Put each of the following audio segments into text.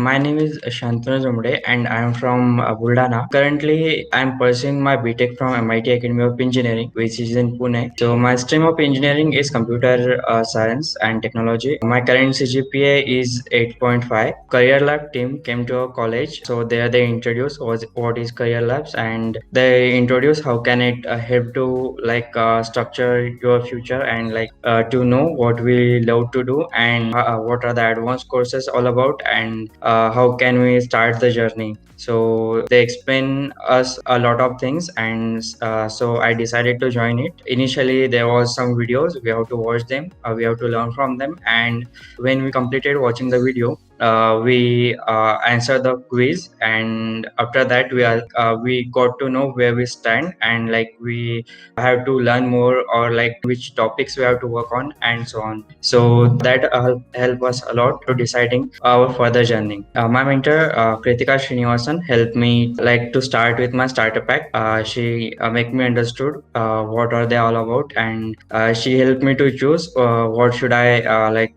My name is Shantanu Zumde and I am from Buldana. Currently, I am pursuing my BTech from MIT Academy of Engineering, which is in Pune. So, my stream of engineering is computer science and technology. My current CGPA is 8.5. Career Lab team came to our college. So, there they introduced what is Career Labs and they introduce how can it help to structure your future and to know what we love to do and what are the advanced courses all about and how can we start the journey. So they explain us a lot of things and so I decided to join it. Initially there was some videos, we have to watch them, we have to learn from them, and when we completed watching the video, we answer the quiz, and after that we got to know where we stand and we have to learn more or which topics we have to work on and so on. So that help us a lot to deciding our further journey. My mentor Kritika Srinivasan helped me to start with my starter pack. She make me understood what are they all about, and she helped me to choose what should I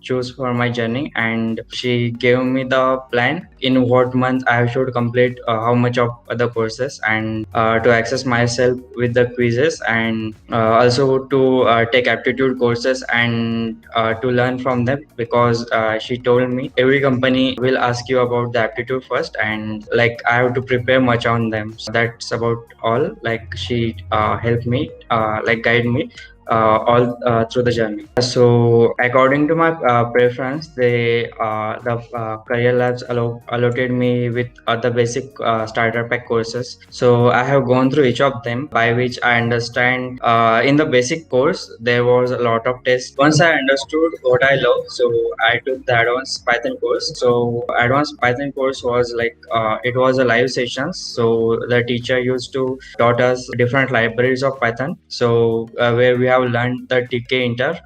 choose for my journey, and she gave me the plan in what month I should complete how much of the courses and to access myself with the quizzes and also to take aptitude courses and to learn from them, because she told me every company will ask you about the aptitude first and I have to prepare much on them. So that's about all. She helped me guide me all through the journey. So according to my preference, the Career Labs allotted me with the basic starter pack courses. So I have gone through each of them, by which I understand in the basic course there was a lot of tests. Once I understood what I love, so I took the advanced Python course. So advanced Python course was it was a live sessions. So the teacher used to taught us different libraries of Python. So where we have learned the tkinter,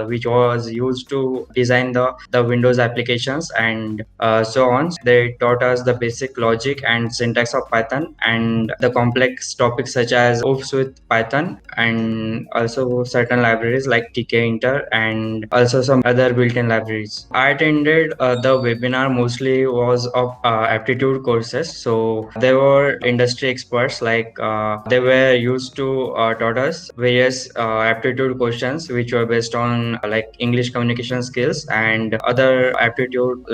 which was used to design the Windows applications and so on. They taught us the basic logic and syntax of Python and the complex topics such as OOPS with Python, and also certain libraries like tkinter and also some other built-in libraries. I attended the webinar mostly was of aptitude courses. So there were industry experts they were used to taught us various aptitude questions which were based on English communication skills and other aptitude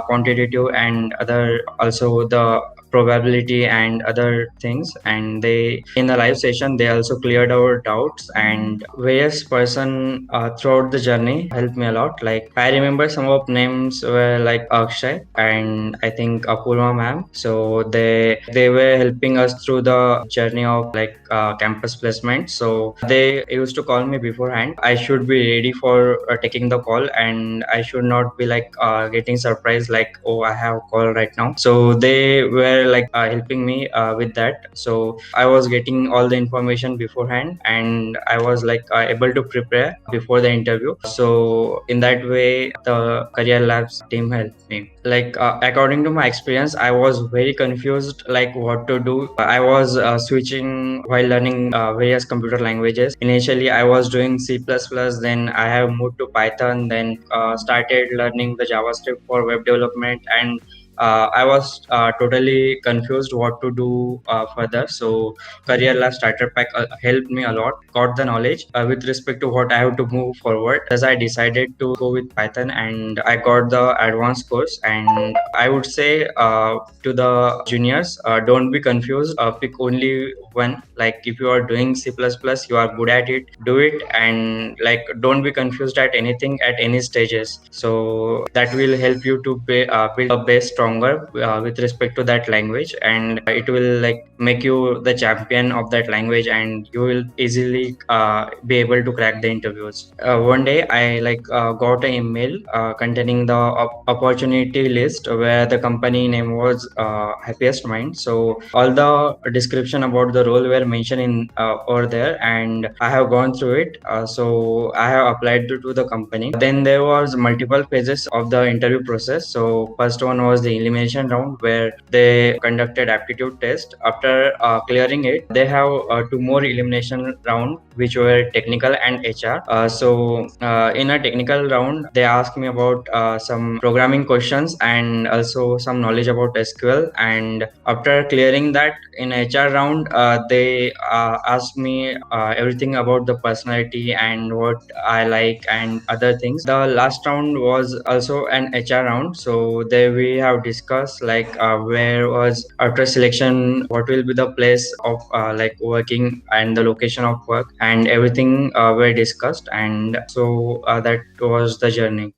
quantitative and other also the probability and other things. And they in the live session they also cleared our doubts, and various person throughout the journey helped me a lot. I remember some of names were Akshay and I think Apurva ma'am. So they were helping us through the journey of campus placement. So they used to call me beforehand. I should be ready for taking the call and I should not be getting surprised oh, I have call right now. So they were helping me with that. So I was getting all the information beforehand and I was able to prepare before the interview. So in that way the Career Labs team helped me. According to my experience, I was very confused what to do. I was switching while learning various computer languages. Initially I was doing C++, then I have moved to Python, then started learning the JavaScript for web development, and I was totally confused what to do further. So Career Lab Starter Pack helped me a lot, got the knowledge with respect to what I have to move forward. As I decided to go with Python and I got the advanced course. And I would say to the juniors, don't be confused, pick only one. If you are doing C++, you are good at it, do it, and don't be confused at anything at any stages. So that will help you to build a base stronger with respect to that language, and it will make you the champion of that language, and you will easily be able to crack the interviews. One day I got an email containing the opportunity list where the company name was Happiest Mind. So all the description about the role were mentioned in over there, and I have gone through it. So I have applied to the company. Then there was multiple phases of the interview process. So first one was the the elimination round where they conducted aptitude test. After clearing it, they have two more elimination round, which were technical and HR. In a technical round, they asked me about some programming questions and also some knowledge about SQL. And after clearing that, in HR round, they asked me everything about the personality and what I like and other things. The last round was also an HR round. So there we have discussed like where was after selection, what will be the place of like working and the location of work, and everything were discussed. And that was the journey.